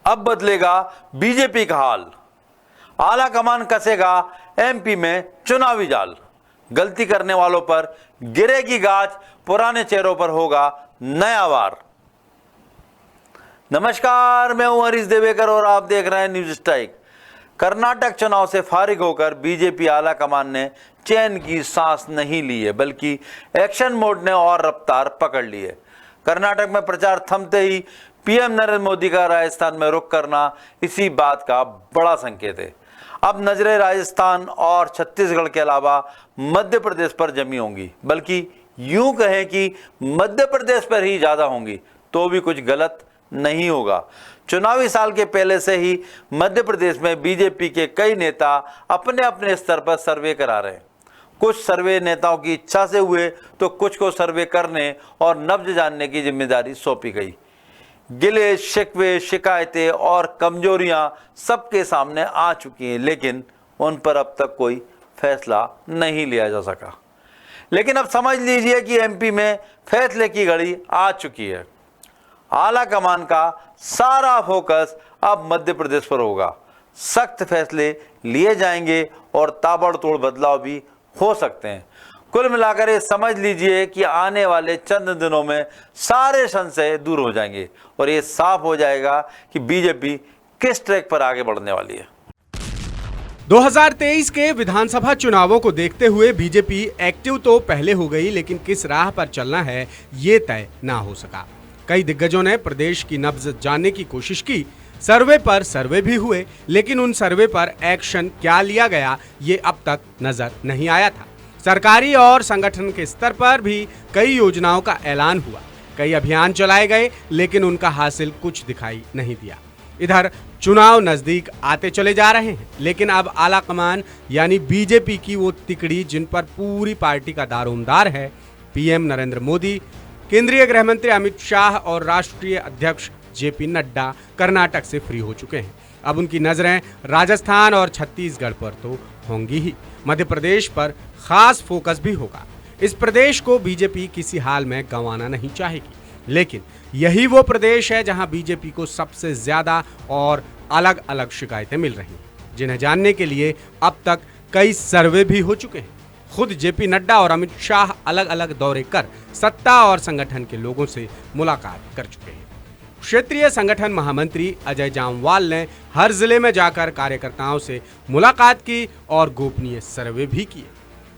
अब बदलेगा बीजेपी का हाल। आला कमान कसेगा एमपी में चुनावी जाल। गलती करने वालों पर गिरेगी गाज, पुराने चेहरों पर होगा नया वार। नमस्कार, मैं हूं हरीश देवेकर और आप देख रहे हैं न्यूज स्ट्राइक। कर्नाटक चुनाव से फारिग होकर बीजेपी आला कमान ने चैन की सांस नहीं ली है, बल्कि एक्शन मोड ने और रफ्तार पकड़ ली है। कर्नाटक में प्रचार थमते ही पीएम नरेंद्र मोदी का राजस्थान में रुख करना इसी बात का बड़ा संकेत है। अब नजरें राजस्थान और छत्तीसगढ़ के अलावा मध्य प्रदेश पर जमी होंगी, बल्कि यूं कहें कि मध्य प्रदेश पर ही ज्यादा होंगी तो भी कुछ गलत नहीं होगा। चुनावी साल के पहले से ही मध्य प्रदेश में बीजेपी के कई नेता अपने अपने स्तर पर सर्वे करा रहे हैं। कुछ सर्वे नेताओं की इच्छा से हुए तो कुछ को सर्वे करने और नब्ज जानने की जिम्मेदारी सौंपी गई। गिले शिकवे, शिकायतें और कमजोरियां सबके सामने आ चुकी हैं, लेकिन उन पर अब तक कोई फैसला नहीं लिया जा सका। लेकिन अब समझ लीजिए कि एमपी में फैसले की घड़ी आ चुकी है। आला कमान का सारा फोकस अब मध्य प्रदेश पर होगा। सख्त फैसले लिए जाएंगे और ताबड़तोड़ बदलाव भी हो सकते हैं। कुल मिलाकर ये समझ लीजिए कि आने वाले चंद दिनों में सारे संशय दूर हो जाएंगे और ये साफ हो जाएगा कि बीजेपी किस ट्रैक पर आगे बढ़ने वाली है। 2023 के विधानसभा चुनावों को देखते हुए बीजेपी एक्टिव तो पहले हो गई, लेकिन किस राह पर चलना है ये तय ना हो सका। कई दिग्गजों ने प्रदेश की नब्ज जानने की कोशिश की। सर्वे पर सर्वे भी हुए, लेकिन उन सर्वे पर एक्शन क्या लिया गया ये अब तक नजर नहीं आया था। सरकारी और संगठन के स्तर पर भी कई योजनाओं का ऐलान हुआ, कई अभियान चलाए गए, लेकिन उनका हासिल कुछ दिखाई नहीं दिया। इधर चुनाव नजदीक आते चले जा रहे हैं, लेकिन अब आला कमान यानी बीजेपी की वो तिकड़ी जिन पर पूरी पार्टी का दारोमदार है, पीएम नरेंद्र मोदी, केंद्रीय गृह मंत्री अमित शाह और राष्ट्रीय अध्यक्ष जेपी नड्डा कर्नाटक से फ्री हो चुके हैं। अब उनकी नजरें राजस्थान और छत्तीसगढ़ पर तो होंगी ही, मध्य प्रदेश पर खास फोकस भी होगा। इस प्रदेश को बीजेपी किसी हाल में गंवाना नहीं चाहेगी, लेकिन यही वो प्रदेश है जहां बीजेपी को सबसे ज्यादा और अलग अलग शिकायतें मिल रही हैं, जिन्हें जानने के लिए अब तक कई सर्वे भी हो चुके हैं। खुद जेपी नड्डा और अमित शाह अलग अलग दौरे कर सत्ता और संगठन के लोगों से मुलाकात कर चुके हैं। क्षेत्रीय संगठन महामंत्री अजय जामवाल ने हर जिले में जाकर कार्यकर्ताओं से मुलाकात की और गोपनीय सर्वे भी किए।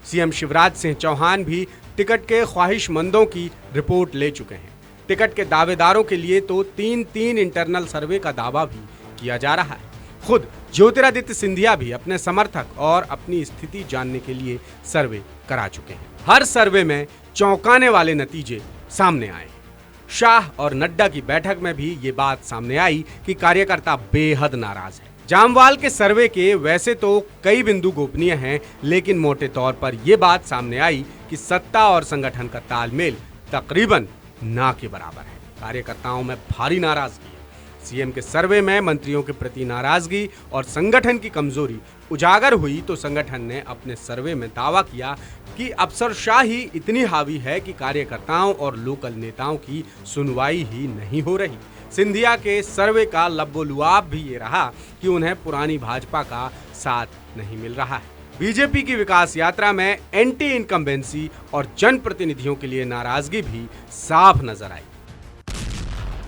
सीएम शिवराज सिंह चौहान भी टिकट के ख्वाहिशमंदों की रिपोर्ट ले चुके हैं। टिकट के दावेदारों के लिए तो 3 इंटरनल सर्वे का दावा भी किया जा रहा है। खुद ज्योतिरादित्य सिंधिया भी अपने समर्थक और अपनी स्थिति जानने के लिए सर्वे करा चुके हैं। हर सर्वे में चौंकाने वाले नतीजे सामने आए। शाह और नड्डा की बैठक में भी ये बात सामने आई कि कार्यकर्ता बेहद नाराज है। जामवाल के सर्वे के वैसे तो कई बिंदु गोपनीय हैं, लेकिन मोटे तौर पर यह बात सामने आई कि सत्ता और संगठन का तालमेल तकरीबन ना के बराबर है। कार्यकर्ताओं में भारी नाराजगी है। सीएम के सर्वे में मंत्रियों के प्रति नाराजगी और संगठन की कमजोरी उजागर हुई तो संगठन ने अपने सर्वे में दावा किया कि अफसरशाही इतनी हावी है कि कार्यकर्ताओं और लोकल नेताओं की सुनवाई ही नहीं हो रही। सिंधिया के सर्वे का लब्बोलुआब भी ये रहा कि उन्हें पुरानी भाजपा का साथ नहीं मिल रहा है। बीजेपी की विकास यात्रा में एंटी इनकम्बेंसी और जनप्रतिनिधियों के लिए नाराजगी भी साफ नजर आई।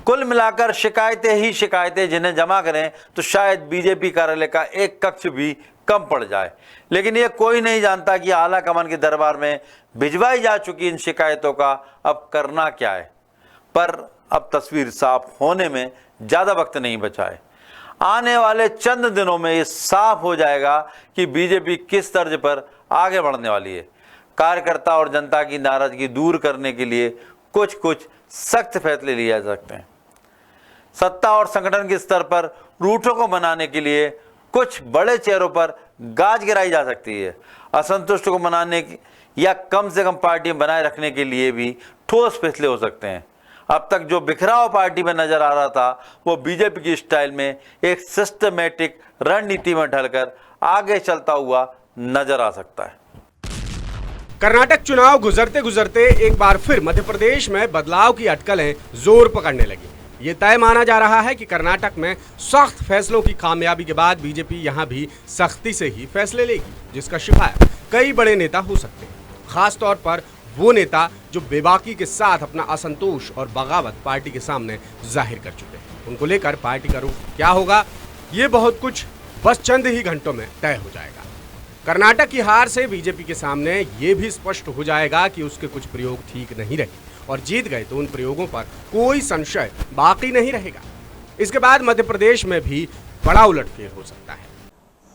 कुल मिलाकर शिकायतें ही शिकायतें, जिन्हें जमा करें तो शायद बीजेपी कार्यालय का एक कक्ष भी कम पड़ जाए। लेकिन ये कोई नहीं जानता कि आला कमान के दरबार में भिजवाई जा चुकी इन शिकायतों का अब करना क्या है। पर अब तस्वीर साफ होने में ज़्यादा वक्त नहीं बचा है। आने वाले चंद दिनों में ये साफ हो जाएगा कि बीजेपी किस तर्ज पर आगे बढ़ने वाली है। कार्यकर्ता और जनता की नाराजगी दूर करने के लिए कुछ सख्त फैसले लिए जा सकते हैं। सत्ता और संगठन के स्तर पर रूठों को मनाने के लिए कुछ बड़े चेहरों पर गाज गिराई जा सकती है। असंतुष्ट को मनाने या कम से कम पार्टी बनाए रखने के लिए भी ठोस फैसले हो सकते हैं। अब तक जो बिखराव पार्टी में नजर आ रहा था वो बीजेपी की स्टाइल में एक सिस्टमेटिक रणनीति में ढलकर आगे चलता हुआ नजर आ सकता है। कर्नाटक चुनाव गुजरते गुजरते एक बार फिर मध्य प्रदेश में बदलाव की अटकलें जोर पकड़ने लगी। ये तय माना जा रहा है कि कर्नाटक में सख्त फैसलों की कामयाबी के बाद बीजेपी यहां भी सख्ती से ही फैसले लेगी, जिसका शिकायत कई बड़े नेता हो सकते हैं, खासतौर पर वो नेता जो बेबाकी के साथ अपना असंतोष और बगावत पार्टी के सामने जाहिर कर चुके हैं। उनको लेकर पार्टी का रुख क्या होगा, ये बहुत कुछ बस चंद ही घंटों में तय हो जाएगा। कर्नाटक की हार से बीजेपी के सामने ये भी स्पष्ट हो जाएगा कि उसके कुछ प्रयोग ठीक नहीं रहे और जीत गए तो उन प्रयोगों पर कोई संशय बाकी नहीं रहेगा। इसके बाद मध्य प्रदेश में भी बड़ा उलटफेर हो सकता है।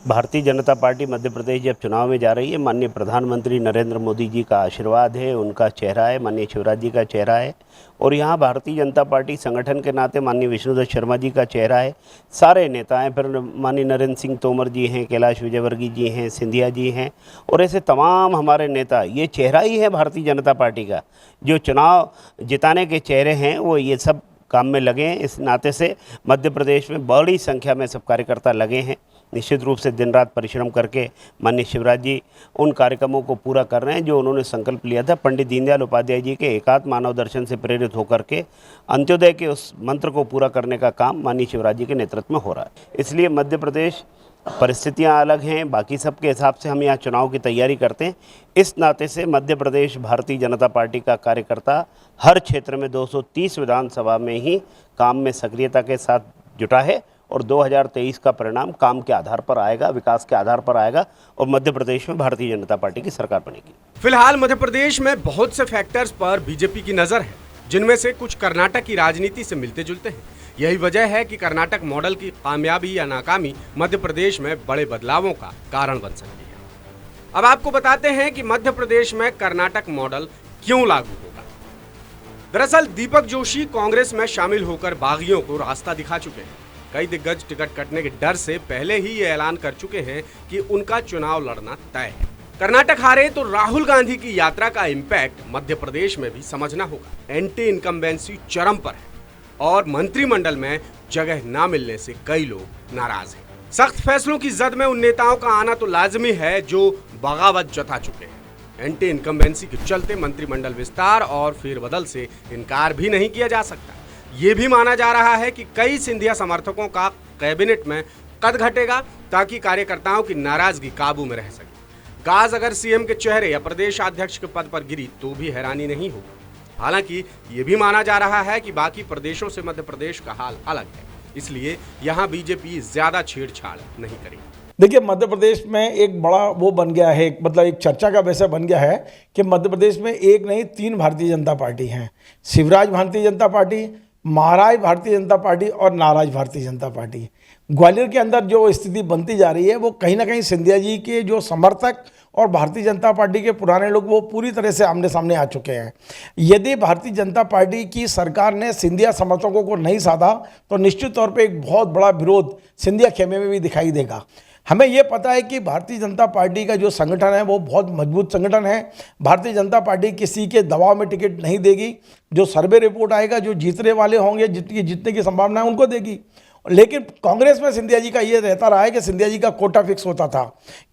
भारतीय जनता पार्टी मध्य प्रदेश जब चुनाव में जा रही है, माननीय प्रधानमंत्री नरेंद्र मोदी जी का आशीर्वाद है, उनका चेहरा है, माननीय शिवराज जी का चेहरा है, और यहाँ भारतीय जनता पार्टी संगठन के नाते माननीय विष्णुदत्त शर्मा जी का चेहरा है। सारे नेता हैं, फिर माननीय नरेंद्र सिंह तोमर जी हैं, कैलाश विजयवर्गीय जी हैं, सिंधिया जी हैं, और ऐसे तमाम हमारे नेता, ये चेहरा ही है भारतीय जनता पार्टी का। जो चुनाव जिताने के चेहरे हैं वो ये सब काम में लगे हैं। इस नाते से मध्य प्रदेश में बड़ी संख्या में सब कार्यकर्ता लगे हैं। निश्चित रूप से दिन रात परिश्रम करके माननीय शिवराज जी उन कार्यक्रमों को पूरा कर रहे हैं जो उन्होंने संकल्प लिया था। पंडित दीनदयाल उपाध्याय जी के एकात्म मानव दर्शन से प्रेरित होकर के अंत्योदय के उस मंत्र को पूरा करने का काम माननीय शिवराज जी के नेतृत्व में हो रहा है। इसलिए मध्य प्रदेश परिस्थितियां अलग हैं, बाकी सबके हिसाब से हम यहाँ चुनाव की तैयारी करते हैं। इस नाते से मध्य प्रदेश भारतीय जनता पार्टी का कार्यकर्ता हर क्षेत्र में 230 विधानसभा में ही काम में सक्रियता के साथ जुटा है और 2023 का परिणाम काम के आधार पर आएगा, विकास के आधार पर आएगा और मध्य प्रदेश में भारतीय जनता पार्टी की सरकार बनेगी। फिलहाल मध्य प्रदेश में बहुत से फैक्टर्स पर बीजेपी की नजर है, जिनमें से कुछ कर्नाटक की राजनीति से मिलते जुलते हैं। यही वजह है कि कर्नाटक मॉडल की कामयाबी या नाकामी मध्य प्रदेश में बड़े बदलावों का कारण बन सकती है। अब आपको बताते हैं कि मध्य प्रदेश में कर्नाटक मॉडल क्यों लागू होगा। दरअसल दीपक जोशी कांग्रेस में शामिल होकर बागियों को रास्ता दिखा चुके हैं। कई दिग्गज टिकट कटने के डर से पहले ही ये ऐलान कर चुके हैं कि उनका चुनाव लड़ना तय है। कर्नाटक हारे तो राहुल गांधी की यात्रा का इम्पैक्ट मध्य प्रदेश में भी समझना होगा। एंटी इनकम्बेंसी चरम पर है और मंत्रिमंडल में जगह ना मिलने से कई लोग नाराज हैं। सख्त फैसलों की जद में उन नेताओं का आना तो लाजमी है जो बगावत जता चुके हैं। एंटी इनकम्बेंसी के चलते मंत्रिमंडल विस्तार और फेरबदल से इनकार भी नहीं किया जा सकता। ये भी माना जा रहा है कि कई सिंधिया समर्थकों का कैबिनेट में कद घटेगा ताकि कार्यकर्ताओं की नाराजगी काबू में रह सके। गाज अगर सीएम के चेहरे या प्रदेश अध्यक्ष के पद पर गिरी तो भी हैरानी नहीं होगी। हालांकि ये भी माना जा रहा है कि बाकी प्रदेशों से मध्य प्रदेश का हाल अलग है, इसलिए यहाँ बीजेपी ज्यादा छेड़छाड़ नहीं करेगी। देखिए, मध्य प्रदेश में एक बड़ा वो बन गया है, मतलब एक चर्चा का विषय बन गया है कि मध्य प्रदेश में एक नहीं 3 भारतीय जनता पार्टी हैं। शिवराज भारतीय जनता पार्टी, महाराज भारतीय जनता पार्टी और नाराज भारतीय जनता पार्टी। ग्वालियर के अंदर जो स्थिति बनती जा रही है वो कहीं ना कहीं सिंधिया जी के जो समर्थक और भारतीय जनता पार्टी के पुराने लोग वो पूरी तरह से आमने सामने आ चुके हैं। यदि भारतीय जनता पार्टी की सरकार ने सिंधिया समर्थकों को नहीं साधा तो निश्चित तौर पे एक बहुत बड़ा विरोध सिंधिया खेमे में भी दिखाई देगा। हमें ये पता है कि भारतीय जनता पार्टी का जो संगठन है वो बहुत मजबूत संगठन है। भारतीय जनता पार्टी किसी के दबाव में टिकट नहीं देगी। जो सर्वे रिपोर्ट आएगा, जो जीतने वाले होंगे, जीतने की संभावना है उनको देगी। लेकिन कांग्रेस में सिंधिया जी का ये रहता रहा है कि सिंधिया जी का कोटा फिक्स होता था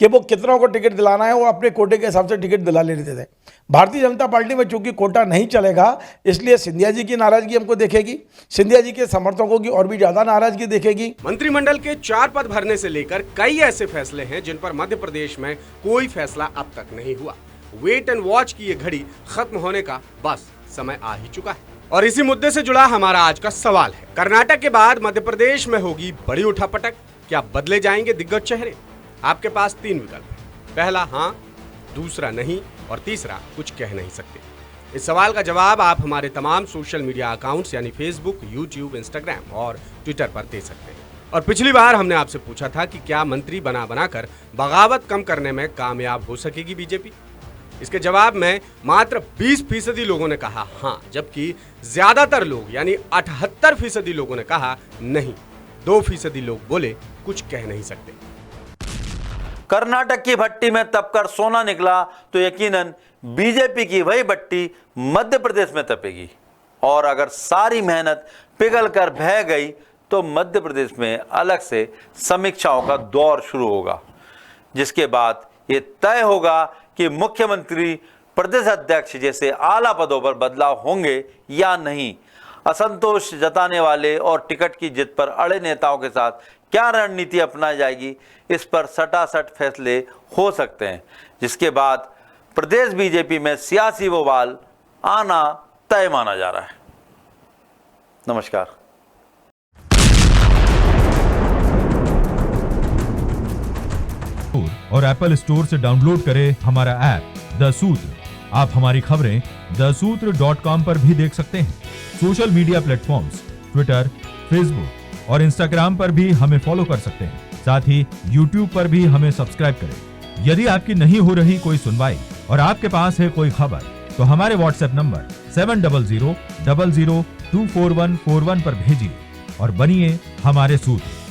कि वो कितनों को टिकट दिलाना है, वो अपने कोटे के हिसाब से टिकट दिला लेते थे। भारतीय जनता पार्टी में चूंकि कोटा नहीं चलेगा, इसलिए सिंधिया जी की नाराजगी हमको देखेगी, सिंधिया जी के समर्थकों की और भी ज्यादा नाराजगी देखेगी। मंत्रिमंडल के 4 पद भरने से लेकर कई ऐसे फैसले हैं जिन पर मध्य प्रदेश में कोई फैसला अब तक नहीं हुआ। वेट एंड वॉच की ये घड़ी खत्म होने का बस समय आ ही चुका है। और इसी मुद्दे से जुड़ा हमारा आज का सवाल है, कर्नाटक के बाद मध्य प्रदेश में होगी बड़ी उठापटक, क्या बदले जाएंगे दिग्गज चेहरे? आपके पास 3 विकल्प है, पहला हाँ, दूसरा नहीं और तीसरा कुछ कह नहीं सकते। इस सवाल का जवाब आप हमारे तमाम सोशल मीडिया अकाउंट्स यानी फेसबुक, यूट्यूब, इंस्टाग्राम और ट्विटर पर दे सकते हैं। और पिछली बार हमने आपसे पूछा था कि क्या मंत्री बनाकर बगावत कम करने में कामयाब हो सकेगी बीजेपी? इसके जवाब में मात्र 20% लोगों ने कहा हाँ, जबकि ज्यादातर लोग यानी 78% लोगों ने कहा नहीं। 2% लोग बोले कुछ कह नहीं सकते। कर्नाटक की भट्टी में तपकर सोना निकला तो यकीनन बीजेपी की वही भट्टी मध्य प्रदेश में तपेगी। और अगर सारी मेहनत पिघल कर बह गई तो मध्य प्रदेश में अलग से समीक्षाओं का दौर शुरू होगा, जिसके बाद ये तय होगा कि मुख्यमंत्री, प्रदेश अध्यक्ष जैसे आला पदों पर बदलाव होंगे या नहीं। असंतोष जताने वाले और टिकट की जिद पर अड़े नेताओं के साथ क्या रणनीति अपनाई जाएगी, इस पर सटासट फैसले हो सकते हैं, जिसके बाद प्रदेश बीजेपी में सियासी बवाल आना तय माना जा रहा है। नमस्कार। और एप्पल स्टोर से डाउनलोड करें हमारा ऐप द सूत्र। आप हमारी खबरें thesutra.com पर भी देख सकते हैं। Social media platforms Twitter, Facebook और इंस्टाग्राम पर भी हमें फॉलो कर सकते हैं। साथ ही यूट्यूब पर भी हमें सब्सक्राइब करें। यदि आपकी नहीं हो रही कोई सुनवाई और आपके पास है कोई खबर, तो हमारे व्हाट्सएप नंबर 70000024141 पर भेजिए और बनिए हमारे सूत्र।